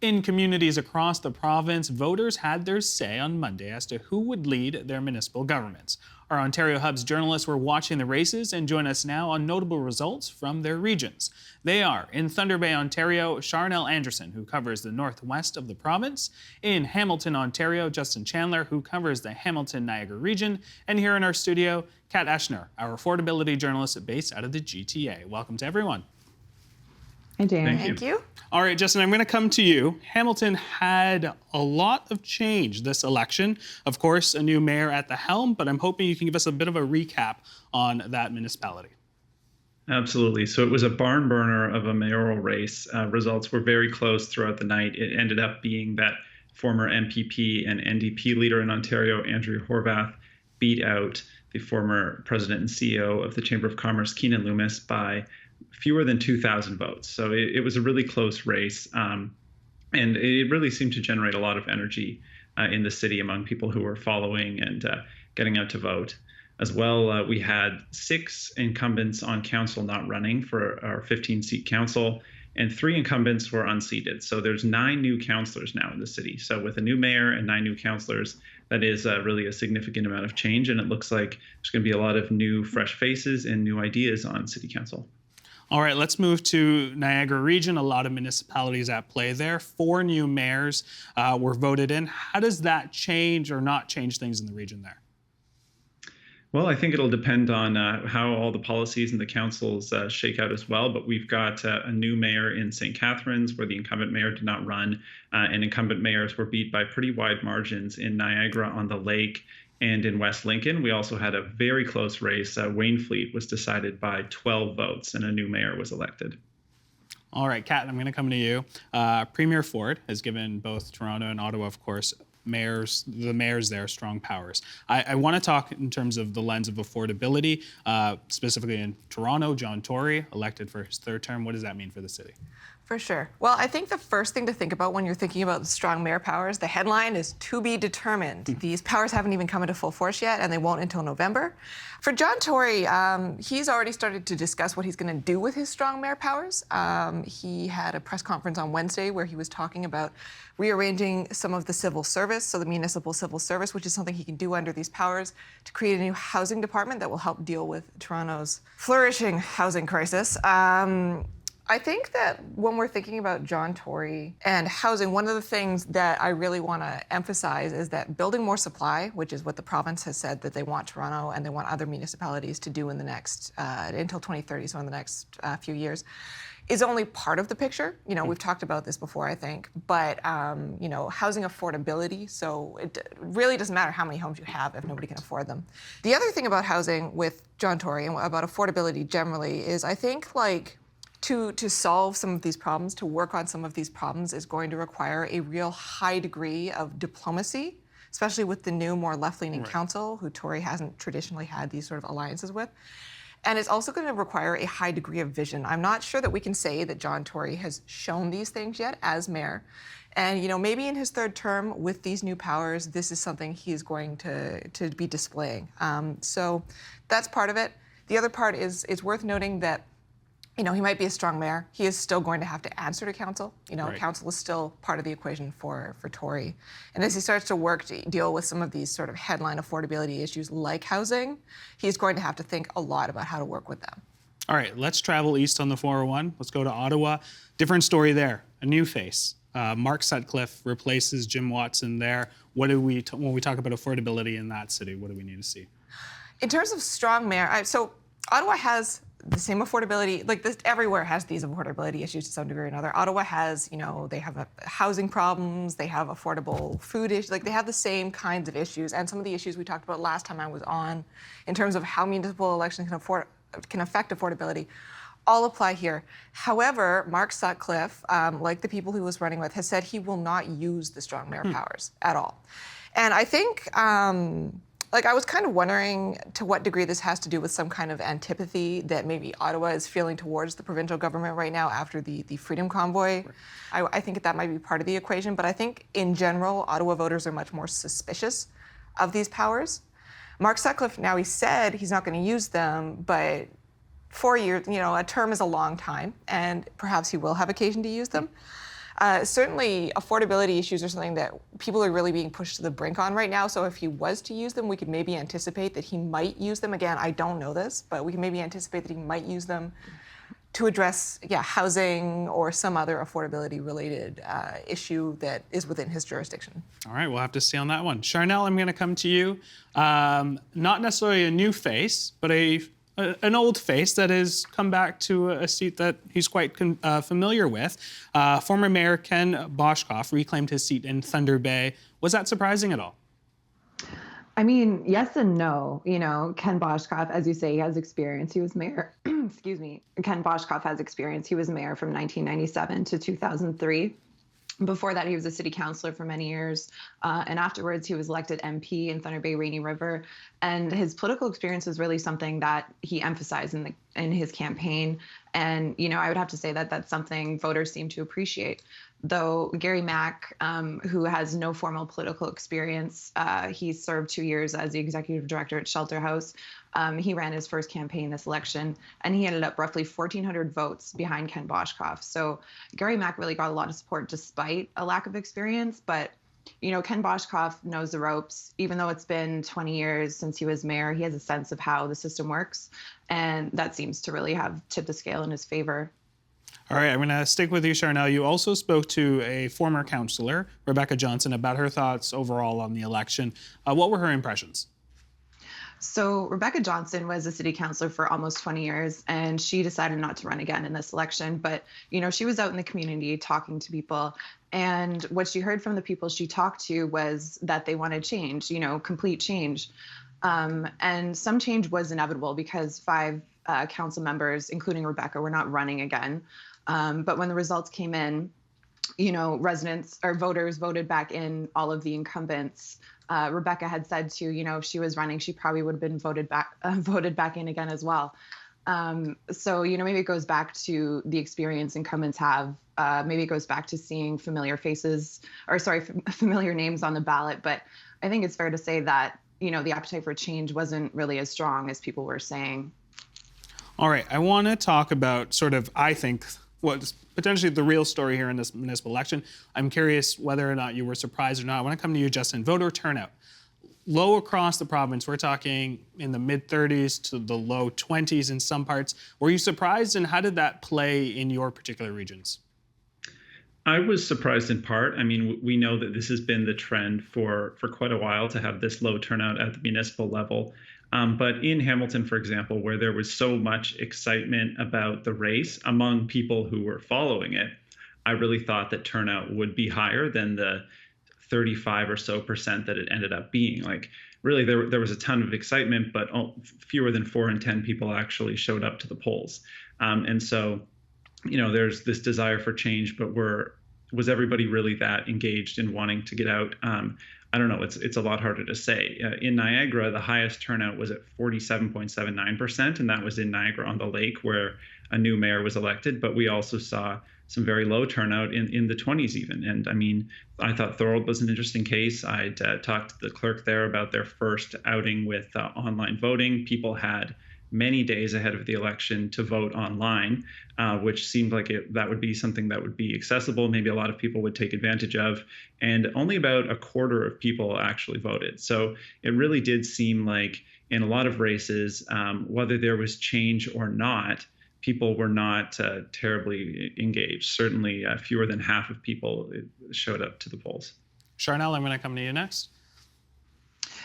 In communities across the province, voters had their say on Monday as to who would lead their municipal governments. Our Ontario Hub's journalists were watching the races and join us now on notable results from their regions. They are in Thunder Bay, Ontario, Charnel Anderson, who covers the northwest of the province; in Hamilton, Ontario, Justin Chandler, who covers the Hamilton-Niagara region; and here in our studio, Kat Eschner, our affordability journalist based out of the GTA. Welcome to everyone. Hi, Dan. Thank you. All right, Justin, I'm going to come to you. Hamilton had a lot of change this election. Of course, a new mayor at the helm, but I'm hoping you can give us a bit of a recap on that municipality. Absolutely. So it was a barn burner of a mayoral race. Results were very close throughout the night. It ended up being that former MPP and NDP leader in Ontario, Andrea Horwath, beat out the former president and CEO of the Chamber of Commerce, Keenan Loomis, by fewer than 2,000 votes. So it was a really close race. And it really seemed to generate a lot of energy in the city among people who were following and getting out to vote. As well, we had 6 incumbents on council not running for our 15-seat council, and 3 incumbents were unseated. So there's 9 new councillors now in the city. So with a new mayor and 9 new councillors, that is really a significant amount of change. And it looks like there's going to be a lot of new, fresh faces and new ideas on city council. All right, let's move to Niagara region. A lot of municipalities at play there. 4 new mayors were voted in. How does that change or not change things in the region there? Well, I think it'll depend on how all the policies and the councils shake out as well. But we've got a new mayor in St. Catharines, where the incumbent mayor did not run, and incumbent mayors were beat by pretty wide margins in Niagara-on-the-Lake and in West Lincoln. We also had a very close race. Wainfleet was decided by 12 votes, and a new mayor was elected. All right, Kat, I'm going to come to you. Premier Ford has given both Toronto and Ottawa, of course, the mayors there strong powers. I want to talk in terms of the lens of affordability, specifically in Toronto. John Tory, elected for his 3rd term. What does that mean for the city? For sure. Well, I think the first thing to think about when you're thinking about the strong mayor powers, the headline is to be determined. These powers haven't even come into full force yet, and they won't until November. For John Tory, he's already started to discuss what he's going to do with his strong mayor powers. He had a press conference on Wednesday where he was talking about rearranging some of the civil service, so the municipal civil service, which is something he can do under these powers, to create a new housing department that will help deal with Toronto's flourishing housing crisis. I think that when we're thinking about John Tory and housing, one of the things that I really want to emphasize is that building more supply, which is what the province has said that they want Toronto and they want other municipalities to do in the next, until 2030, so in the next few years, is only part of the picture. You know, we've talked about this before, I think, but, you know, housing affordability, so it really doesn't matter how many homes you have if nobody can afford them. The other thing about housing with John Tory and about affordability generally is I think, like, to solve some of these problems, to work on some of these problems is going to require a real high degree of diplomacy, especially with the new, more left-leaning council, who Tory hasn't traditionally had these sort of alliances with. And it's also going to require a high degree of vision. I'm not sure that we can say that John Tory has shown these things yet as mayor. And, you know, maybe in his 3rd term with these new powers, this is something he's going to be displaying. So that's part of it. The other part is it's worth noting that, you know, he might be a strong mayor. He is still going to have to answer to council. You know, council is still part of the equation for Tory. And as he starts to deal with some of these sort of headline affordability issues like housing, he's going to have to think a lot about how to work with them. All right, let's travel east on the 401. Let's go to Ottawa. Different story there, a new face. Mark Sutcliffe replaces Jim Watson there. What do we, when we talk about affordability in that city, what do we need to see? In terms of strong mayor, so Ottawa has the same affordability, like this, everywhere has these affordability issues to some degree or another. Ottawa has, you know, they have housing problems, they have affordable food issues, like they have the same kinds of issues. And some of the issues we talked about last time I was on, in terms of how municipal elections can affect affordability, all apply here. However, Mark Sutcliffe, like the people he was running with, has said he will not use the strong mayor powers at all. And I think, like, I was kind of wondering to what degree this has to do with some kind of antipathy that maybe Ottawa is feeling towards the provincial government right now after the Freedom Convoy. I think that might be part of the equation, but I think in general, Ottawa voters are much more suspicious of these powers. Mark Sutcliffe, now he said he's not going to use them, but 4 years, you know, a term is a long time, and perhaps he will have occasion to use them. Certainly, affordability issues are something that people are really being pushed to the brink on right now. So if he was to use them, we could maybe anticipate that he might use them. Again, I don't know this, but we can maybe anticipate that he might use them to address, housing or some other affordability-related issue that is within his jurisdiction. All right, we'll have to see on that one. Charnel, I'm going to come to you. Not necessarily a new face, but an old face that has come back to a seat that he's quite familiar with. Former Mayor Ken Boshkoff reclaimed his seat in Thunder Bay. Was that surprising at all? I mean, yes and no. You know, Ken Boshkoff, as you say, he has experience. He was mayor. Excuse me. Ken Boshkoff has experience. He was mayor from 1997 to 2003. Before that, he was a city councilor for many years. And afterwards, he was elected MP in Thunder Bay Rainy River. And his political experience was really something that he emphasized in his campaign. And, you know, I would have to say that that's something voters seem to appreciate. Though Gary Mack, who has no formal political experience, he served 2 years as the executive director at Shelter House. He ran his first campaign this election, and he ended up roughly 1,400 votes behind Ken Boshkoff. So Gary Mack really got a lot of support despite a lack of experience. But, you know, Ken Boshkoff knows the ropes. Even though it's been 20 years since he was mayor, he has a sense of how the system works, and that seems to really have tipped the scale in his favor. All right, I'm going to stick with you, Charnel. You also spoke to a former councillor, Rebecca Johnson, about her thoughts overall on the election. What were her impressions? So Rebecca Johnson was a city councilor for almost 20 years, and she decided not to run again in this election. But, you know, she was out in the community talking to people. And what she heard from the people she talked to was that they wanted change, you know, complete change. And some change was inevitable because 5 council members, including Rebecca, were not running again. But when the results came in, you know, residents or voters voted back in all of the incumbents. Rebecca had said to, you know, if she was running, she probably would have been voted back in again as well. So, you know, maybe it goes back to the experience incumbents have. Maybe it goes back to seeing familiar names on the ballot. But I think it's fair to say that, you know, the appetite for change wasn't really as strong as people were saying. All right, I want to talk about sort of, I think, what's potentially the real story here in this municipal election. I'm curious whether or not you were surprised or not. I want to come to you, Justin. Voter turnout. Low across the province. We're talking in the mid-30s to the low 20s in some parts. Were you surprised, and how did that play in your particular regions? I was surprised in part. I mean, we know that this has been the trend for quite a while to have this low turnout at the municipal level. But in Hamilton, for example, where there was so much excitement about the race among people who were following it, I really thought that turnout would be higher than the 35 or so percent that it ended up being. Like, really, there was a ton of excitement, but fewer than 4 in 10 people actually showed up to the polls. And so, you know, there's this desire for change, but was everybody really that engaged in wanting to get out? I don't know. It's a lot harder to say. In Niagara, the highest turnout was at 47.79%, and that was in Niagara-on-the-Lake, where a new mayor was elected. But we also saw some very low turnout in the 20s even. And I mean, I thought Thorold was an interesting case. I'd talked to the clerk there about their first outing with online voting. People had many days ahead of the election to vote online, which seemed like that would be something that would be accessible. Maybe a lot of people would take advantage of. And only about a quarter of people actually voted. So it really did seem like in a lot of races, whether there was change or not, people were not terribly engaged. Certainly fewer than half of people showed up to the polls. Charnel, I'm going to come to you next.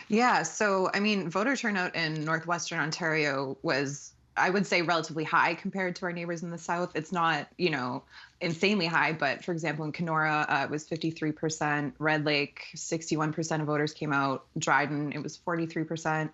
Yeah, so I mean, voter turnout in Northwestern Ontario was, I would say, relatively high compared to our neighbors in the South. It's not, you know, insanely high, but for example, in Kenora, it was 53%. Red Lake, 61% of voters came out. Dryden, it was 43%.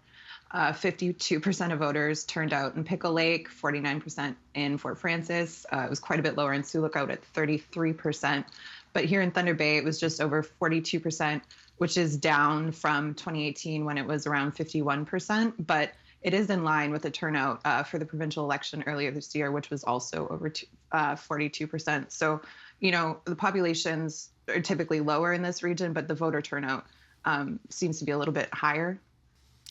52% of voters turned out in Pickle Lake, 49% in Fort Francis. It was quite a bit lower in Sioux Lookout at 33%. But here in Thunder Bay, it was just over 42%, which is down from 2018 when it was around 51%. But it is in line with the turnout for the provincial election earlier this year, which was also over 42%. So, you know, the populations are typically lower in this region, but the voter turnout seems to be a little bit higher.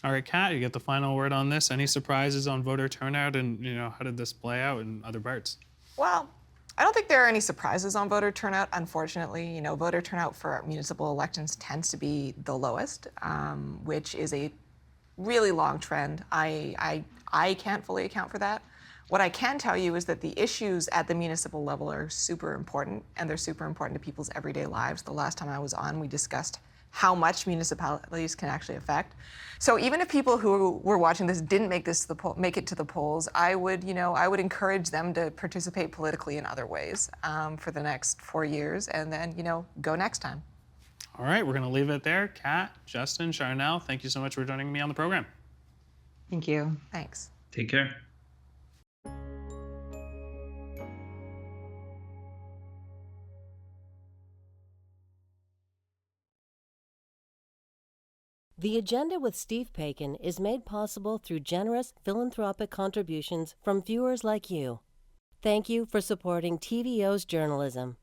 All right, Kat, you get the final word on this. Any surprises on voter turnout, and, you know, how did this play out in other parts? Well, I don't think there are any surprises on voter turnout. Unfortunately, voter turnout for municipal elections tends to be the lowest, which is a really long trend. I can't fully account for that. What I can tell you is that the issues at the municipal level are super important, and they're super important to people's everyday lives. The last time I was on, we discussed how much municipalities can actually affect. So even if people who were watching this didn't make it to the polls, I would encourage them to participate politically in other ways for the next 4 years, and then go next time. All right, we're going to leave it there. Kat, Justin, Charnel, thank you so much for joining me on the program. Thank you. Thanks. Take care. The Agenda with Steve Paikin is made possible through generous philanthropic contributions from viewers like you. Thank you for supporting TVO's journalism.